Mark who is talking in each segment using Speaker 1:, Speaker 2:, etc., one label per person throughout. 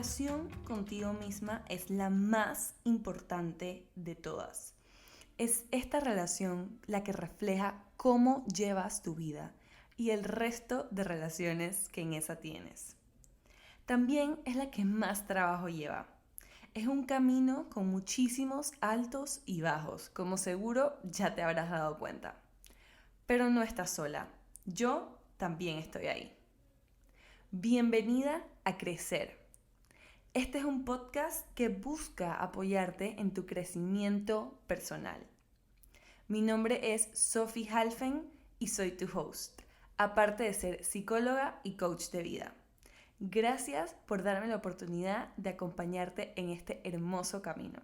Speaker 1: relación contigo misma es la más importante de todas. Es esta relación la que refleja cómo llevas tu vida y el resto de relaciones que en esa tienes. También es la que más trabajo lleva. Es un camino con muchísimos altos y bajos, como seguro ya te habrás dado cuenta. Pero no estás sola. Yo también estoy ahí. Bienvenida a Crecer. Este es un podcast que busca apoyarte en tu crecimiento personal. Mi nombre es Sophie Halfen y soy tu host, aparte de ser psicóloga y coach de vida. Gracias por darme la oportunidad de acompañarte en este hermoso camino.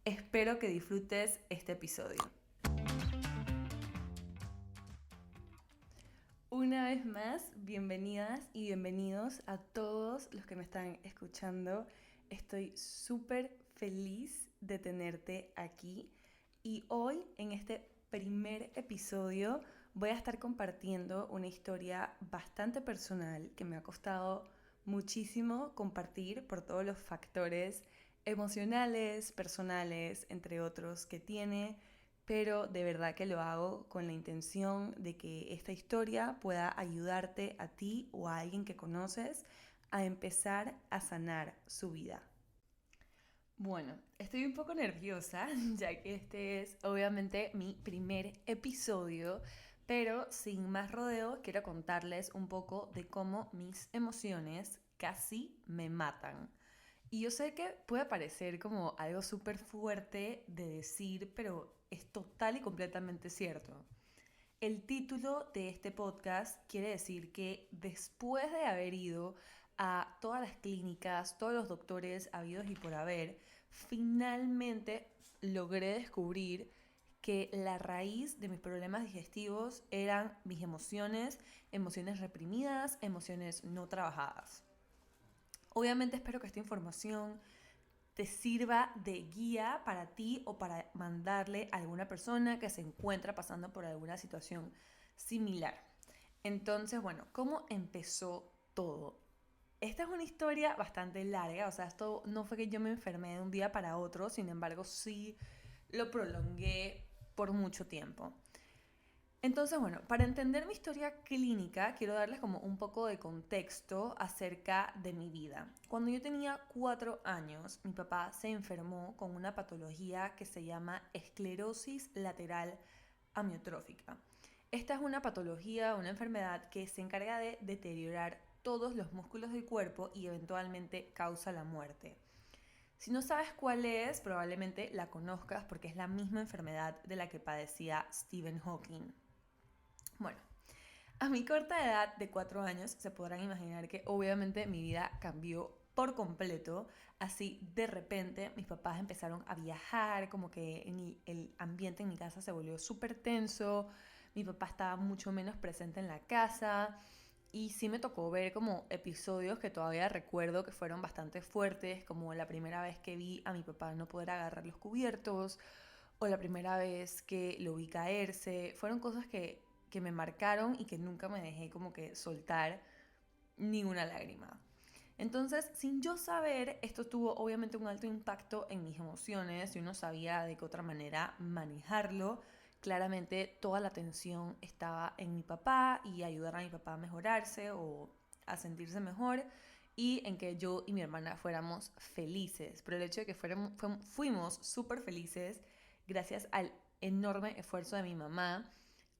Speaker 1: Espero que disfrutes este episodio. Una vez más, bienvenidas y bienvenidos a todos los que me están escuchando. Estoy súper feliz de tenerte aquí y hoy en este primer episodio voy a estar compartiendo una historia bastante personal que me ha costado muchísimo compartir por todos los factores emocionales, personales, entre otros que tiene, pero de verdad que lo hago con la intención de que esta historia pueda ayudarte a ti o a alguien que conoces a empezar a sanar su vida. Bueno, estoy un poco nerviosa, ya que este es obviamente mi primer episodio, pero sin más rodeo quiero contarles un poco de cómo mis emociones casi me matan. Y yo sé que puede parecer como algo súper fuerte de decir, pero es total y completamente cierto. El título de este podcast quiere decir que después de haber ido a todas las clínicas, todos los doctores habidos y por haber, finalmente logré descubrir que la raíz de mis problemas digestivos eran mis emociones, emociones reprimidas, emociones no trabajadas. Obviamente espero que esta información te sirva de guía para ti o para mandarle a alguna persona que se encuentra pasando por alguna situación similar. Entonces, bueno, ¿cómo empezó todo? Esta es una historia bastante larga, o sea, esto no fue que yo me enfermé de un día para otro, sin embargo, sí lo prolongué por mucho tiempo. Entonces, bueno, para entender mi historia clínica, quiero darles como un poco de contexto acerca de mi vida. Cuando yo tenía 4 años, mi papá se enfermó con una patología que se llama esclerosis lateral amiotrófica. Esta es una patología, una enfermedad que se encarga de deteriorar todos los músculos del cuerpo y eventualmente causa la muerte. Si no sabes cuál es, probablemente la conozcas porque es la misma enfermedad de la que padecía Stephen Hawking. Bueno, a mi corta edad de 4 años se podrán imaginar que obviamente mi vida cambió por completo. Así de repente mis papás empezaron a viajar, como que el ambiente en mi casa se volvió súper tenso, mi papá estaba mucho menos presente en la casa y sí me tocó ver como episodios que todavía recuerdo que fueron bastante fuertes, como la primera vez que vi a mi papá no poder agarrar los cubiertos o la primera vez que lo vi caerse. Fueron cosas que me marcaron y que nunca me dejé como que soltar ni una lágrima. Entonces, sin yo saber, esto tuvo obviamente un alto impacto en mis emociones y uno sabía de qué otra manera manejarlo. Claramente toda la atención estaba en mi papá y ayudar a mi papá a mejorarse o a sentirse mejor y en que yo y mi hermana fuéramos felices. Pero el hecho de que fuimos súper felices gracias al enorme esfuerzo de mi mamá,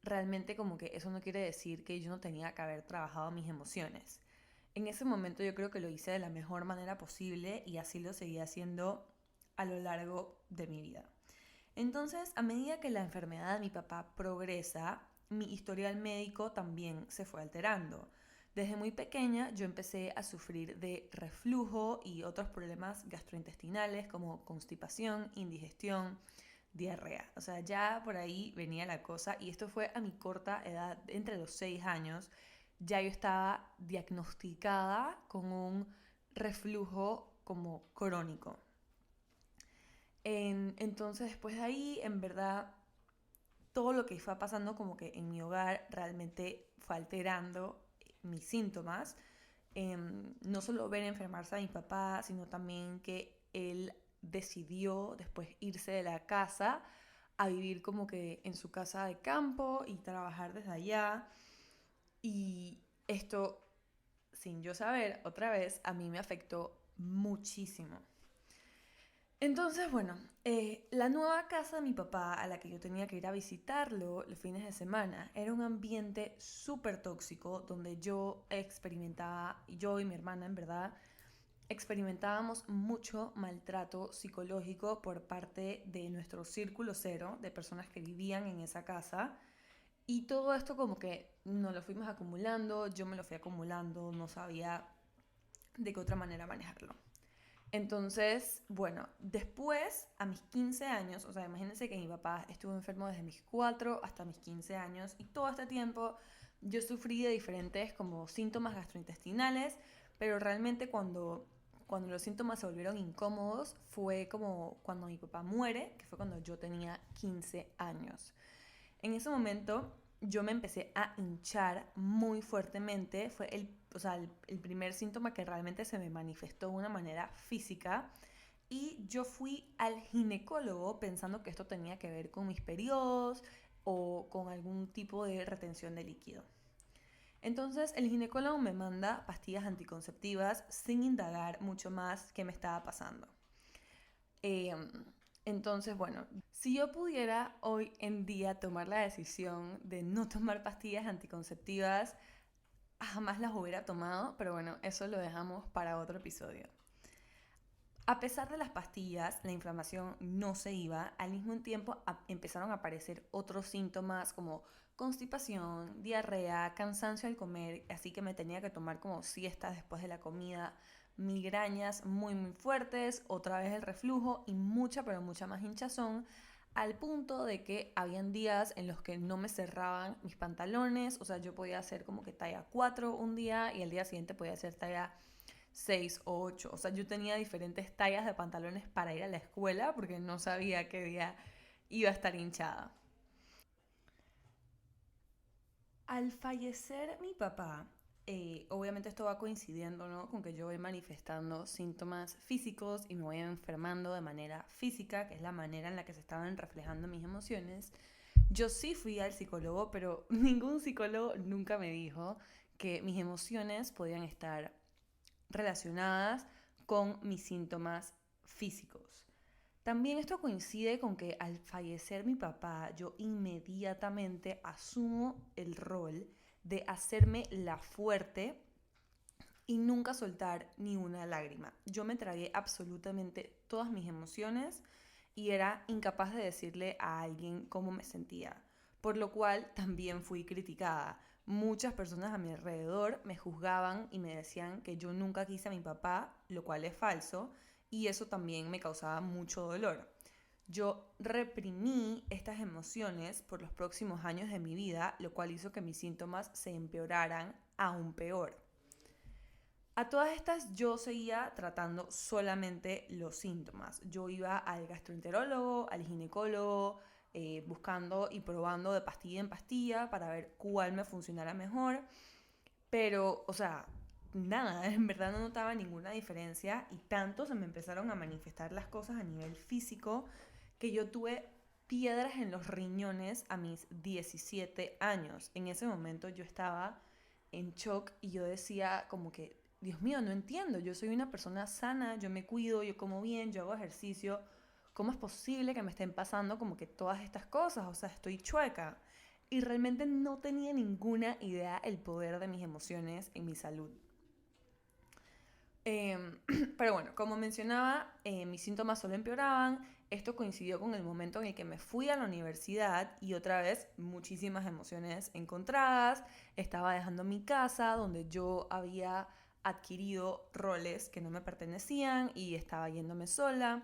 Speaker 1: realmente como que eso no quiere decir que yo no tenía que haber trabajado mis emociones. En ese momento yo creo que lo hice de la mejor manera posible y así lo seguí haciendo a lo largo de mi vida. Entonces, a medida que la enfermedad de mi papá progresa, mi historial médico también se fue alterando. Desde muy pequeña yo empecé a sufrir de reflujo y otros problemas gastrointestinales como constipación, indigestión, diarrea. O sea, ya por ahí venía la cosa y esto fue a mi corta edad, entre los 6 años, ya yo estaba diagnosticada con un reflujo como crónico. Entonces después de ahí, en verdad, todo lo que fue pasando como que en mi hogar realmente fue alterando mis síntomas. no solo ver enfermarse a mi papá, sino también que él decidió después irse de la casa a vivir como que en su casa de campo y trabajar desde allá. Y esto, sin yo saber, otra vez, a mí me afectó muchísimo. Entonces, bueno, la nueva casa de mi papá, a la que yo tenía que ir a visitarlo los fines de semana, era un ambiente súper tóxico donde yo experimentaba, yo y mi hermana en verdad, experimentábamos mucho maltrato psicológico por parte de nuestro círculo cero, de personas que vivían en esa casa. Y todo esto como que nos lo fuimos acumulando, yo me lo fui acumulando, no sabía de qué otra manera manejarlo. Entonces, bueno, después, a mis 15 años, o sea, imagínense que mi papá estuvo enfermo desde mis 4 hasta mis 15 años y todo este tiempo yo sufrí de diferentes como síntomas gastrointestinales, pero realmente cuando los síntomas se volvieron incómodos fue como cuando mi papá muere, que fue cuando yo tenía 15 años. En ese momento yo me empecé a hinchar muy fuertemente. Fue el primer síntoma que realmente se me manifestó de una manera física. Y yo fui al ginecólogo pensando que esto tenía que ver con mis periodos o con algún tipo de retención de líquido. Entonces el ginecólogo me manda pastillas anticonceptivas sin indagar mucho más qué me estaba pasando. Eh, entonces, bueno, si yo pudiera hoy en día tomar la decisión de no tomar pastillas anticonceptivas, jamás las hubiera tomado, pero bueno, eso lo dejamos para otro episodio. A pesar de las pastillas, la inflamación no se iba. Al mismo tiempo empezaron a aparecer otros síntomas como constipación, diarrea, cansancio al comer, así que me tenía que tomar como siestas después de la comida, migrañas muy muy fuertes, otra vez el reflujo y mucha pero mucha más hinchazón, al punto de que habían días en los que no me cerraban mis pantalones, o sea, yo podía hacer como que talla 4 un día y el día siguiente podía hacer talla 6 o 8. O sea, yo tenía diferentes tallas de pantalones para ir a la escuela porque no sabía qué día iba a estar hinchada. Al fallecer mi papá, obviamente esto va coincidiendo, ¿no?, con que yo voy manifestando síntomas físicos y me voy enfermando de manera física, que es la manera en la que se estaban reflejando mis emociones. Yo sí fui al psicólogo, pero ningún psicólogo nunca me dijo que mis emociones podían estar relacionadas con mis síntomas físicos. También esto coincide con que al fallecer mi papá, yo inmediatamente asumo el rol de hacerme la fuerte y nunca soltar ni una lágrima. Yo me tragué absolutamente todas mis emociones y era incapaz de decirle a alguien cómo me sentía, por lo cual también fui criticada. Muchas personas a mi alrededor me juzgaban y me decían que yo nunca quise a mi papá, lo cual es falso, y eso también me causaba mucho dolor. Yo reprimí estas emociones por los próximos años de mi vida, lo cual hizo que mis síntomas se empeoraran aún peor. A todas estas yo seguía tratando solamente los síntomas. Yo iba al gastroenterólogo, al ginecólogo, buscando y probando de pastilla en pastilla para ver cuál me funcionara mejor. Pero, o sea, nada, en verdad no notaba ninguna diferencia y tanto se me empezaron a manifestar las cosas a nivel físico que yo tuve piedras en los riñones a mis 17 años. En ese momento yo estaba en shock y yo decía como que, Dios mío, no entiendo, yo soy una persona sana, yo me cuido, yo como bien, yo hago ejercicio, ¿cómo es posible que me estén pasando como que todas estas cosas? O sea, estoy chueca. Y realmente no tenía ninguna idea el poder de mis emociones en mi salud. Eh, pero bueno, como mencionaba, mis síntomas solo empeoraban. Esto coincidió con el momento en el que me fui a la universidad y otra vez muchísimas emociones encontradas. Estaba dejando mi casa donde yo había adquirido roles que no me pertenecían y estaba yéndome sola.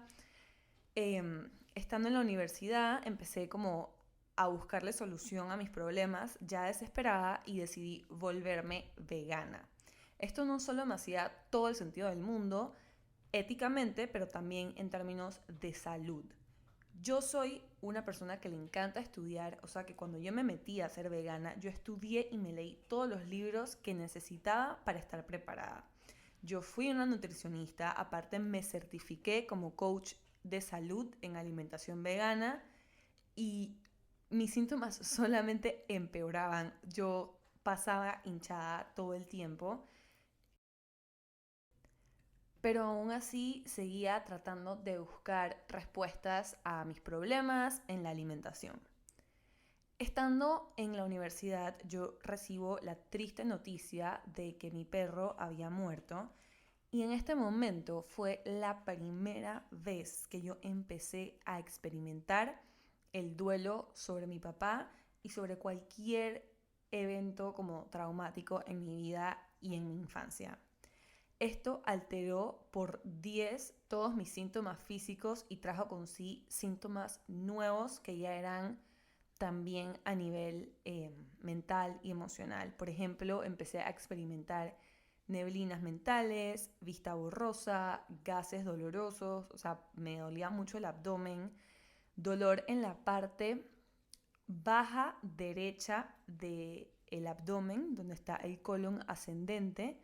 Speaker 1: Estando en la universidad empecé como a buscarle solución a mis problemas ya desesperada y decidí volverme vegana. Esto no solo me hacía todo el sentido del mundo éticamente, pero también en términos de salud. Yo soy una persona que le encanta estudiar, o sea que cuando yo me metí a ser vegana, yo estudié y me leí todos los libros que necesitaba para estar preparada. Yo fui una nutricionista, aparte me certifiqué como coach de salud en alimentación vegana y mis síntomas solamente empeoraban. Yo pasaba hinchada todo el tiempo, pero aún así seguía tratando de buscar respuestas a mis problemas en la alimentación. Estando en la universidad, yo recibo la triste noticia de que mi perro había muerto y en este momento fue la primera vez que yo empecé a experimentar el duelo sobre mi papá y sobre cualquier evento como traumático en mi vida y en mi infancia. Esto alteró por 10 todos mis síntomas físicos y trajo con sí síntomas nuevos que ya eran también a nivel mental y emocional. Por ejemplo, empecé a experimentar neblinas mentales, vista borrosa, gases dolorosos, o sea, me dolía mucho el abdomen, dolor en la parte baja derecha del abdomen, donde está el colon ascendente.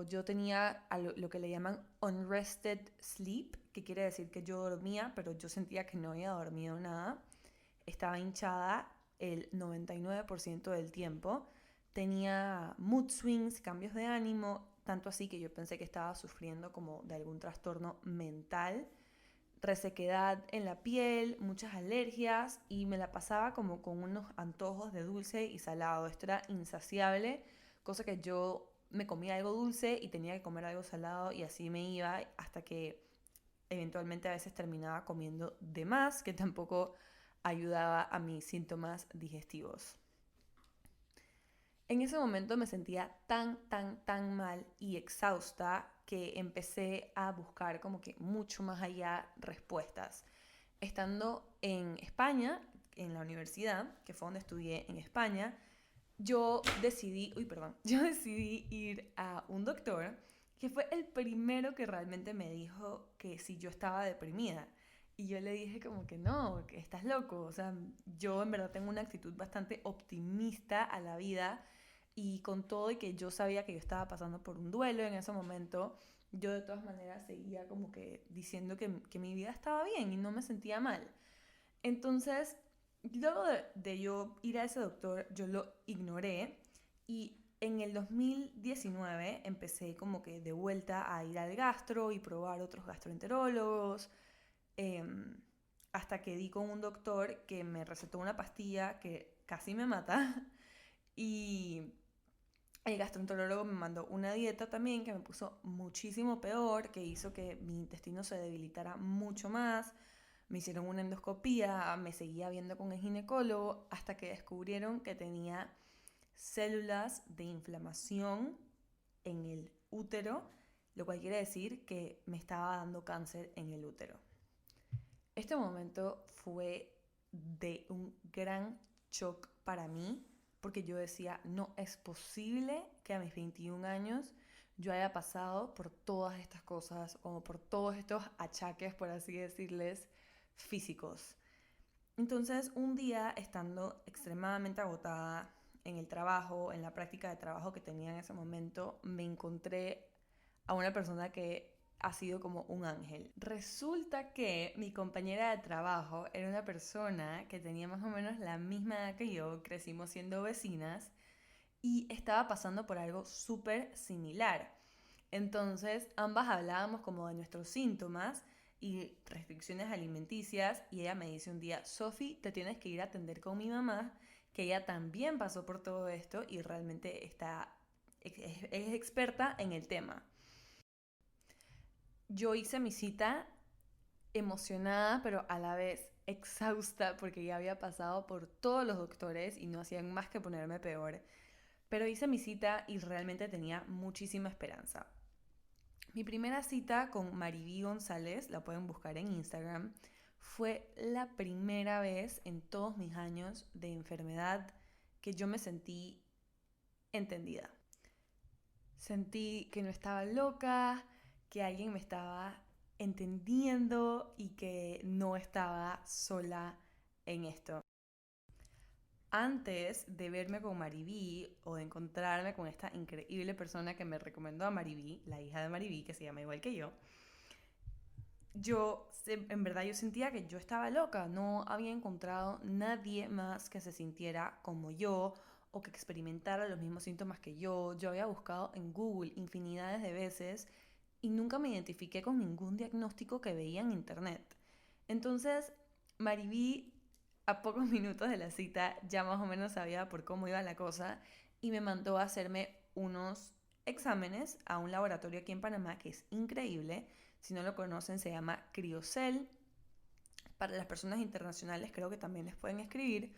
Speaker 1: Yo tenía lo que le llaman unrested sleep, que quiere decir que yo dormía, pero yo sentía que no había dormido nada. Estaba hinchada el 99% del tiempo. Tenía mood swings, cambios de ánimo, tanto así que yo pensé que estaba sufriendo como de algún trastorno mental, resequedad en la piel, muchas alergias y me la pasaba como con unos antojos de dulce y salado. Esto era insaciable, cosa que yo me comía algo dulce y tenía que comer algo salado y así me iba hasta que eventualmente a veces terminaba comiendo de más, que tampoco ayudaba a mis síntomas digestivos. En ese momento me sentía tan mal y exhausta que empecé a buscar como que mucho más allá respuestas. Estando en España, en la universidad, que fue donde estudié en España, yo decidí ir a un doctor que fue el primero que realmente me dijo que si yo estaba deprimida. Y yo le dije como que no, que estás loco. O sea, yo en verdad tengo una actitud bastante optimista a la vida y con todo y que yo sabía que yo estaba pasando por un duelo en ese momento, yo de todas maneras seguía como que diciendo que mi vida estaba bien y no me sentía mal. Entonces, luego de yo ir a ese doctor, yo lo ignoré y en el 2019 empecé como que de vuelta a ir al gastro y probar otros gastroenterólogos, em, hasta que di con un doctor que me recetó una pastilla que casi me mata y el gastroenterólogo me mandó una dieta también que me puso muchísimo peor, que hizo que mi intestino se debilitara mucho más. Me hicieron una endoscopía, me seguía viendo con el ginecólogo hasta que descubrieron que tenía células de inflamación en el útero, lo cual quiere decir que me estaba dando cáncer en el útero. Este momento fue de un gran shock para mí porque yo decía, no es posible que a mis 21 años yo haya pasado por todas estas cosas, como por todos estos achaques, por así decirles, físicos. Entonces, un día, estando extremadamente agotada en el trabajo, en la práctica de trabajo que tenía en ese momento, me encontré a una persona que ha sido como un ángel. Resulta que mi compañera de trabajo era una persona que tenía más o menos la misma edad que yo, crecimos siendo vecinas y estaba pasando por algo súper similar. Entonces, ambas hablábamos como de nuestros síntomas y restricciones alimenticias y ella me dice un día, Sophie, te tienes que ir a atender con mi mamá, que ella también pasó por todo esto y realmente es experta en el tema. Yo hice mi cita emocionada, pero a la vez exhausta porque ya había pasado por todos los doctores y no hacían más que ponerme peor. Pero hice mi cita y realmente tenía muchísima esperanza. Mi primera cita con Mariví González, la pueden buscar en Instagram, fue la primera vez en todos mis años de enfermedad que yo me sentí entendida. Sentí que no estaba loca, que alguien me estaba entendiendo y que no estaba sola en esto. Antes de verme con Mariví o de encontrarme con esta increíble persona que me recomendó a Mariví, la hija de Mariví, que se llama igual que en verdad yo sentía que yo estaba loca, no había encontrado nadie más que se sintiera como yo o que experimentara los mismos síntomas que yo había buscado en Google infinidades de veces y nunca me identifiqué con ningún diagnóstico que veía en internet. Entonces, Mariví, a pocos minutos de la cita, ya más o menos sabía por cómo iba la cosa y me mandó a hacerme unos exámenes a un laboratorio aquí en Panamá que es increíble. Si no lo conocen, se llama Criocel. Para las personas internacionales creo que también les pueden escribir.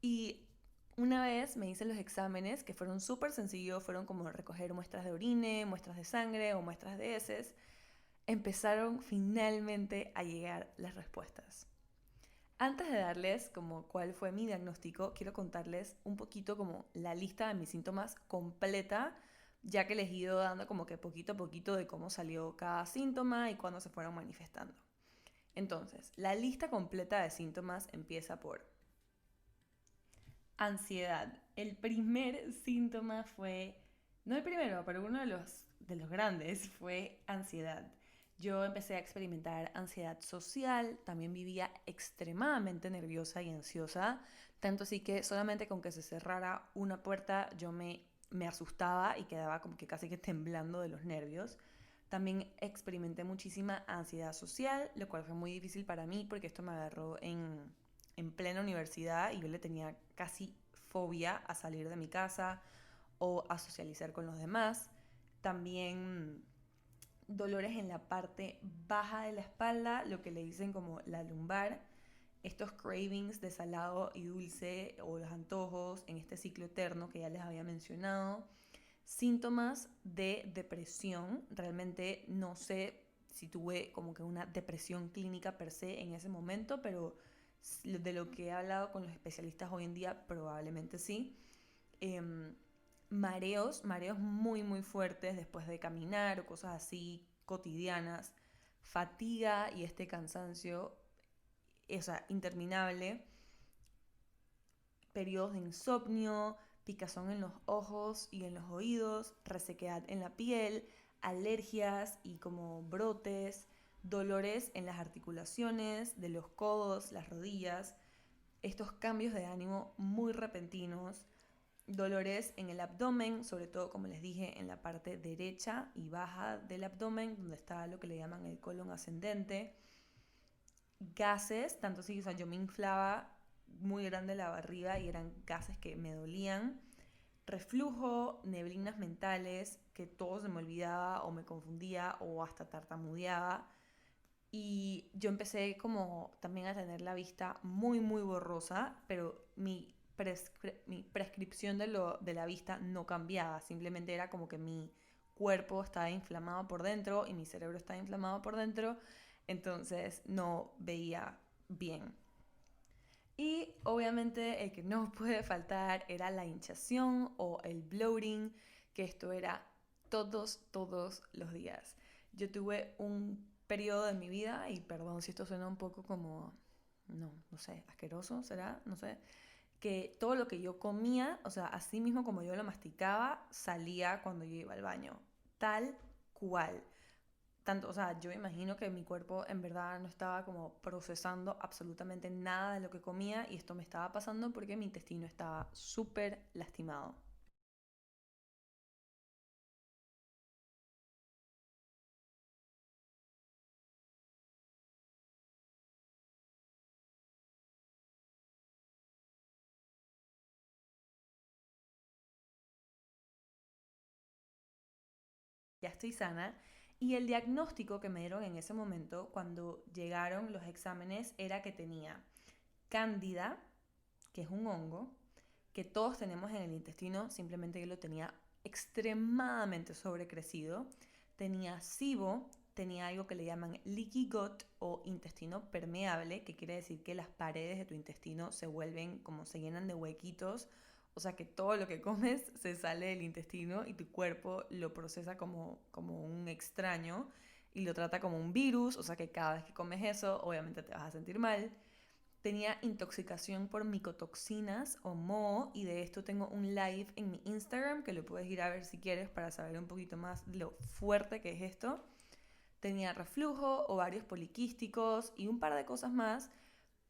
Speaker 1: Y una vez me hice los exámenes que fueron súper sencillos, fueron como recoger muestras de orine, muestras de sangre o muestras de heces. Empezaron finalmente a llegar las respuestas. Antes de darles como cuál fue mi diagnóstico, quiero contarles un poquito como la lista de mis síntomas completa, ya que les he ido dando como que poquito a poquito de cómo salió cada síntoma y cuándo se fueron manifestando. Entonces, la lista completa de síntomas empieza por ansiedad. El primer síntoma fue, no el primero, pero uno de los grandes fue ansiedad. Yo empecé a experimentar ansiedad social, también vivía extremadamente nerviosa y ansiosa, tanto así que solamente con que se cerrara una puerta yo me asustaba y quedaba como que casi que temblando de los nervios. También experimenté muchísima ansiedad social, lo cual fue muy difícil para mí porque esto me agarró en plena universidad y yo le tenía casi fobia a salir de mi casa o a socializar con los demás. También dolores en la parte baja de la espalda, lo que le dicen como la lumbar, estos cravings de salado y dulce o los antojos en este ciclo eterno que ya les había mencionado. Síntomas de depresión, realmente no sé si tuve como que una depresión clínica per se en ese momento, pero de lo que he hablado con los especialistas hoy en día probablemente sí. Eh, mareos muy muy fuertes después de caminar o cosas así cotidianas, fatiga y este cansancio, o sea, interminable, periodos de insomnio, picazón en los ojos y en los oídos, resequedad en la piel, alergias y como brotes, dolores en las articulaciones, de los codos, las rodillas, estos cambios de ánimo muy repentinos, dolores en el abdomen, sobre todo como les dije en la parte derecha y baja del abdomen, donde está lo que le llaman el colon ascendente, gases, tanto así, o sea, yo me inflaba muy grande la barriga y eran gases que me dolían, reflujo, neblinas mentales, que todo se me olvidaba o me confundía o hasta tartamudeaba. Y yo empecé como también a tener la vista muy, muy borrosa, pero mi prescripción de la vista no cambiaba, simplemente era como que mi cuerpo estaba inflamado por dentro y mi cerebro estaba inflamado por dentro, entonces no veía bien. Y obviamente el que no puede faltar era la hinchación o el bloating, que esto era todos los días. Yo tuve un periodo de mi vida, y perdón si esto suena un poco como, no sé, asqueroso, será, no sé, que todo lo que yo comía, o sea, así mismo como yo lo masticaba, salía cuando yo iba al baño. Tal cual. Tanto, o sea, yo imagino que mi cuerpo en verdad no estaba como procesando absolutamente nada de lo que comía y esto me estaba pasando porque mi intestino estaba súper lastimado. Ya estoy sana. Y el diagnóstico que me dieron en ese momento, cuando llegaron los exámenes, era que tenía cándida, que es un hongo, que todos tenemos en el intestino, simplemente yo lo tenía extremadamente sobrecrecido. Tenía SIBO, tenía algo que le llaman leaky gut o intestino permeable, que quiere decir que las paredes de tu intestino se vuelven como se llenan de huequitos, o sea que todo lo que comes se sale del intestino y tu cuerpo lo procesa como un extraño. y lo trata como un virus, o sea que cada vez que comes eso, obviamente te vas a sentir mal. Tenía intoxicación por micotoxinas o moho, y de esto tengo un live en mi Instagram que lo puedes ir a ver si quieres para saber un poquito más de lo fuerte que es esto. Tenía reflujo, ovarios poliquísticos y un par de cosas más,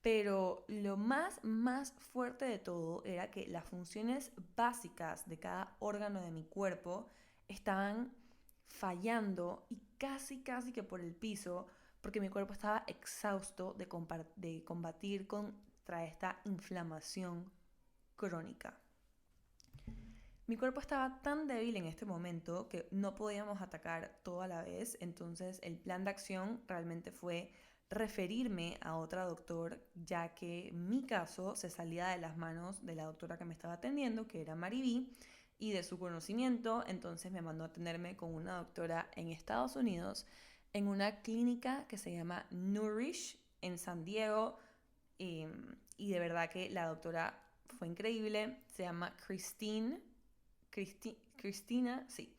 Speaker 1: pero lo más fuerte de todo era que las funciones básicas de cada órgano de mi cuerpo estaban fallando y casi que por el piso, porque mi cuerpo estaba exhausto de combatir contra esta inflamación crónica. Mi cuerpo estaba tan débil en este momento que no podíamos atacar todo a la vez, entonces el plan de acción realmente fue referirme a otra doctor, ya que mi caso se salía de las manos de la doctora que me estaba atendiendo, que era Mariví, y de su conocimiento, entonces me mandó a atenderme con una doctora en Estados Unidos, en una clínica que se llama Nourish en San Diego, y de verdad que la doctora fue increíble. Se llama Cristina, sí,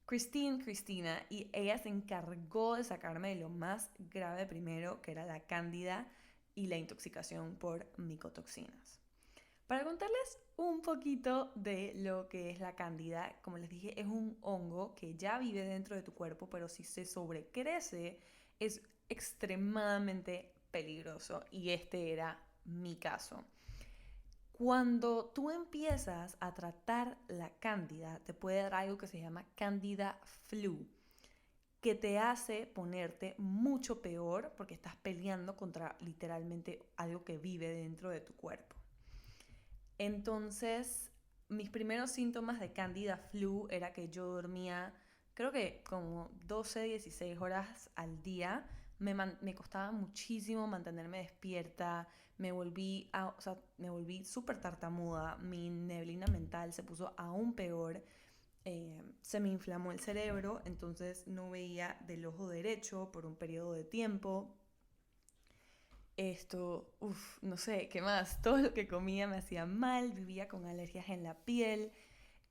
Speaker 1: Cristina, y ella se encargó de sacarme de lo más grave primero, que era la cándida y la intoxicación por micotoxinas. Para contarles un poquito de lo que es la cándida, como les dije, es un hongo que ya vive dentro de tu cuerpo, pero si se sobrecrece es extremadamente peligroso, y este era mi caso. Cuando tú empiezas a tratar la cándida, te puede dar algo que se llama cándida flu, que te hace ponerte mucho peor porque estás peleando contra literalmente algo que vive dentro de tu cuerpo. Entonces, mis primeros síntomas de cándida flu era que yo dormía, creo que como 12, 16 horas al día. Me costaba muchísimo mantenerme despierta, me volví súper tartamuda, mi neblina mental se puso aún peor, se me inflamó el cerebro, entonces no veía del ojo derecho por un periodo de tiempo. No sé, ¿qué más? Todo lo que comía me hacía mal, vivía con alergias en la piel.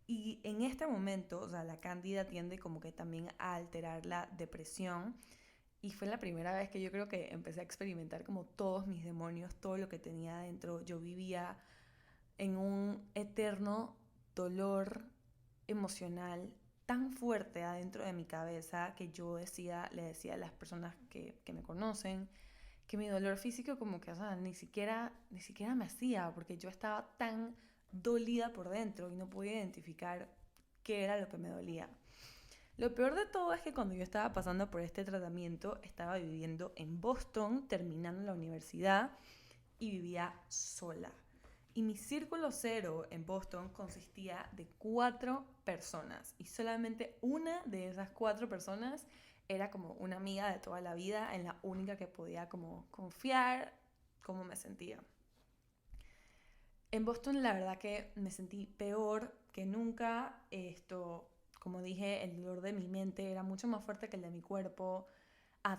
Speaker 1: Y en este momento, o sea, la cándida tiende como que también a alterar la depresión. Y fue la primera vez que yo creo que empecé a experimentar como todos mis demonios, todo lo que tenía adentro. Yo vivía en un eterno dolor emocional tan fuerte adentro de mi cabeza que le decía a las personas que me conocen, que mi dolor físico como que, o sea, ni siquiera me hacía, porque yo estaba tan dolida por dentro y no podía identificar qué era lo que me dolía. Lo peor de todo es que cuando yo estaba pasando por este tratamiento, estaba viviendo en Boston, terminando la universidad, y vivía sola. Y mi círculo cero en Boston consistía de 4 personas, y solamente una de esas 4 personas era como una amiga de toda la vida, en la única que podía como confiar cómo me sentía. En Boston la verdad que me sentí peor que nunca. Como dije, el dolor de mi mente era mucho más fuerte que el de mi cuerpo.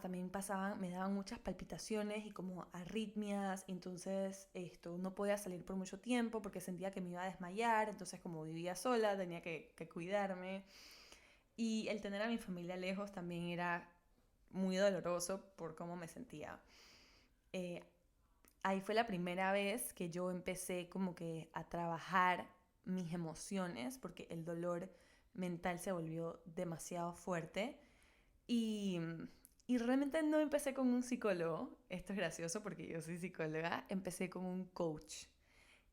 Speaker 1: También me daban muchas palpitaciones y como arritmias, entonces no podía salir por mucho tiempo porque sentía que me iba a desmayar, entonces como vivía sola tenía que cuidarme. Y el tener a mi familia lejos también era muy doloroso por cómo me sentía. Eh, Ahí fue la primera vez que yo empecé como que a trabajar mis emociones, porque el dolor mental se volvió demasiado fuerte. Y, y realmente no empecé con un psicólogo. Esto es gracioso porque yo soy psicóloga. Empecé con un coach.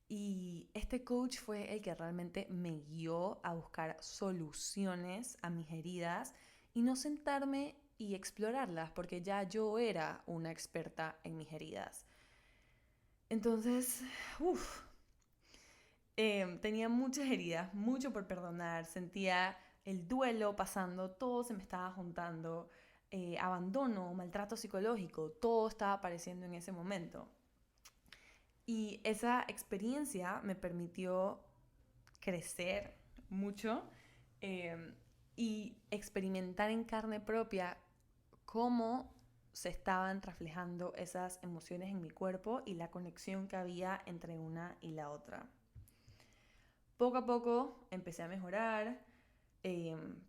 Speaker 1: Y este coach fue el que realmente me guió a buscar soluciones a mis heridas y no sentarme y explorarlas, porque ya yo era una experta en mis heridas. Entonces, uff, tenía muchas heridas, mucho por perdonar, sentía el duelo pasando, todo se me estaba juntando, abandono, maltrato psicológico, todo estaba apareciendo en ese momento. Y esa experiencia me permitió crecer mucho, eh, y experimentar en carne propia cómo se estaban reflejando esas emociones en mi cuerpo y la conexión que había entre una y la otra. Poco a poco empecé a mejorar,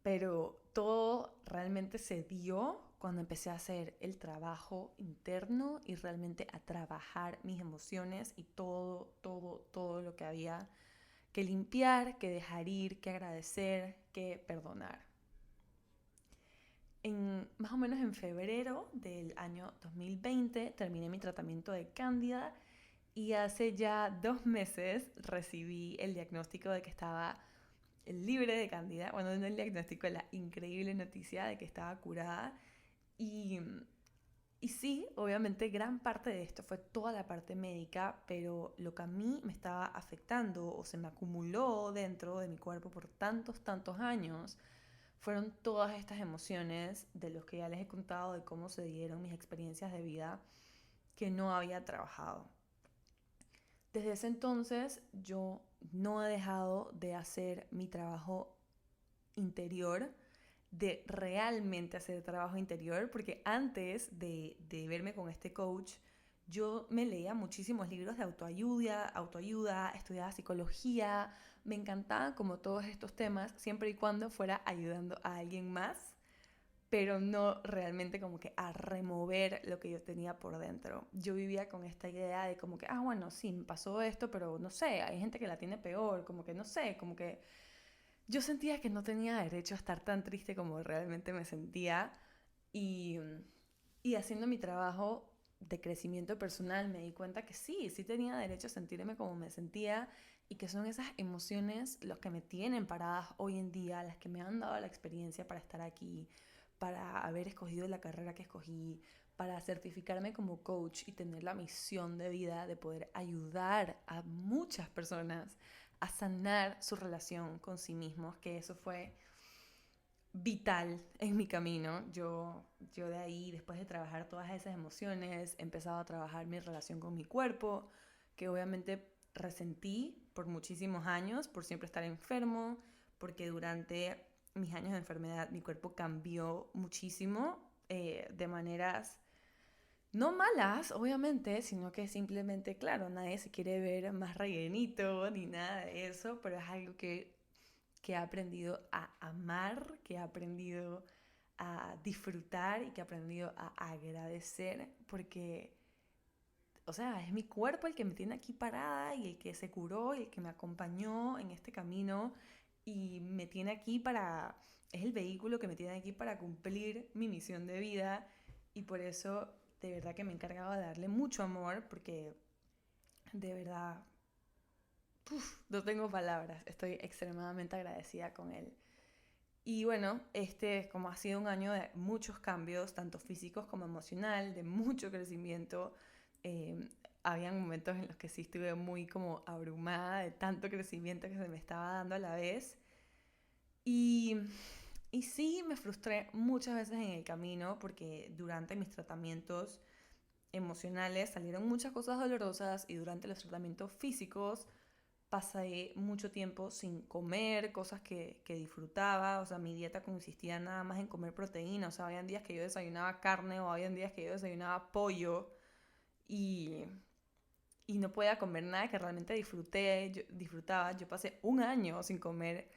Speaker 1: pero todo realmente se dio cuando empecé a hacer el trabajo interno y realmente a trabajar mis emociones y todo lo que había que limpiar, que dejar ir, que agradecer, que perdonar. Más o menos en febrero del año 2020 terminé mi tratamiento de Cándida y hace ya 2 meses recibí el diagnóstico de que estaba libre de Cándida. Bueno, no el diagnóstico, la increíble noticia de que estaba curada. Y, y sí, obviamente gran parte de esto fue toda la parte médica, pero lo que a mí me estaba afectando o se me acumuló dentro de mi cuerpo por tantos años fueron todas estas emociones de los que ya les he contado, de cómo se dieron mis experiencias de vida que no había trabajado. Desde ese entonces yo no he dejado de hacer mi trabajo interior, de realmente hacer trabajo interior, porque antes de verme con este coach, yo me leía muchísimos libros de autoayuda, estudiaba psicología, me encantaban como todos estos temas, siempre y cuando fuera ayudando a alguien más, pero no realmente como que a remover lo que yo tenía por dentro. Yo vivía con esta idea de como que, bueno, sí, me pasó esto, pero no sé, hay gente que la tiene peor, como que no sé, como que yo sentía que no tenía derecho a estar tan triste como realmente me sentía y, y haciendo mi trabajo de crecimiento personal me di cuenta que sí tenía derecho a sentirme como me sentía y que son esas emociones las que me tienen paradas hoy en día, las que me han dado la experiencia para estar aquí, para haber escogido la carrera que escogí, para certificarme como coach y tener la misión de vida de poder ayudar a muchas personas a sanar su relación con sí mismos, que eso fue vital en mi camino. Yo de ahí, después de trabajar todas esas emociones, he empezado a trabajar mi relación con mi cuerpo, que obviamente resentí por muchísimos años, por siempre estar enfermo, porque durante mis años de enfermedad mi cuerpo cambió muchísimo, de maneras no malas, obviamente, sino que simplemente, claro, nadie se quiere ver más rellenito ni nada de eso, pero es algo que he aprendido a amar, que he aprendido a disfrutar y que he aprendido a agradecer, porque, o sea, es mi cuerpo el que me tiene aquí parada y el que se curó y el que me acompañó en este camino y me tiene aquí para, es el vehículo que me tiene aquí para cumplir mi misión de vida y por eso de verdad que me he encargado de darle mucho amor porque de verdad, no tengo palabras, estoy extremadamente agradecida con él. Y bueno, como ha sido un año de muchos cambios, tanto físicos como emocional, de mucho crecimiento, eh, habían momentos en los que sí estuve muy como abrumada de tanto crecimiento que se me estaba dando a la vez. Y, y sí me frustré muchas veces en el camino porque durante mis tratamientos emocionales salieron muchas cosas dolorosas y durante los tratamientos físicos pasé mucho tiempo sin comer cosas que disfrutaba, o sea, mi dieta consistía nada más en comer proteína, o sea, habían días que yo desayunaba carne o habían días que yo desayunaba pollo y, y no podía comer nada que realmente disfrutaba. Yo pasé un año sin comer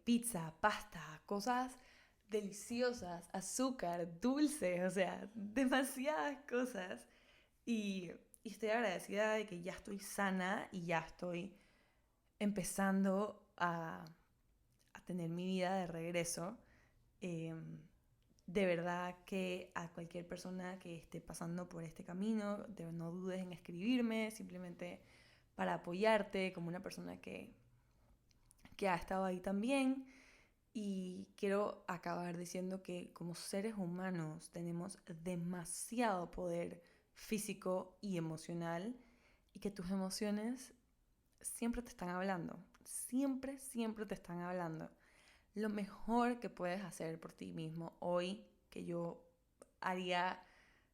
Speaker 1: pizza, pasta, cosas deliciosas, azúcar, dulces, o sea, demasiadas cosas. Y, y estoy agradecida de que ya estoy sana y ya estoy empezando a tener mi vida de regreso. Eh, de verdad que a cualquier persona que esté pasando por este camino, no dudes en escribirme, simplemente para apoyarte como una persona que ha estado ahí también. Y quiero acabar diciendo que como seres humanos tenemos demasiado poder físico y emocional y que tus emociones siempre te están hablando, siempre te están hablando. Lo mejor que puedes hacer por ti mismo hoy, que yo haría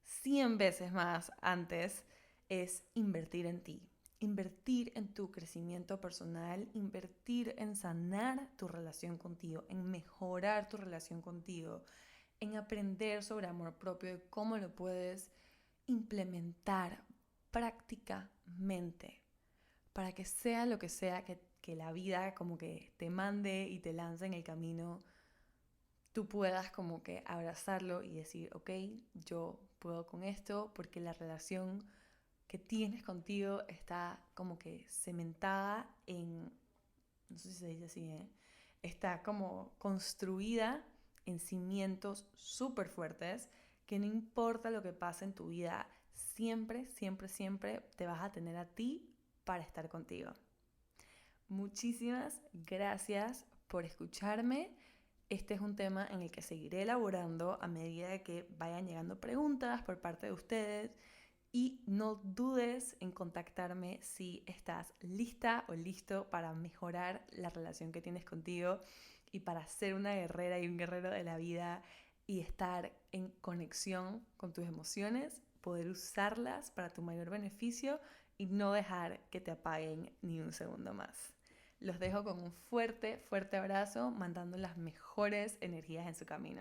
Speaker 1: 100 veces más antes, es invertir en ti. Invertir en tu crecimiento personal, invertir en sanar tu relación contigo, en mejorar tu relación contigo, en aprender sobre amor propio y cómo lo puedes implementar prácticamente para que sea lo que sea que la vida como que te mande y te lance en el camino, tú puedas como que abrazarlo y decir, ok, yo puedo con esto porque la relación que tienes contigo está como que cementada en, no sé si se dice así, está como construida en cimientos súper fuertes que no importa lo que pase en tu vida, siempre, siempre, siempre te vas a tener a ti para estar contigo. Muchísimas gracias por escucharme. Este es un tema en el que seguiré elaborando a medida de que vayan llegando preguntas por parte de ustedes. Y no dudes en contactarme si estás lista o listo para mejorar la relación que tienes contigo y para ser una guerrera y un guerrero de la vida y estar en conexión con tus emociones, poder usarlas para tu mayor beneficio y no dejar que te apaguen ni un segundo más. Los dejo con un fuerte, fuerte abrazo, mandando las mejores energías en su camino.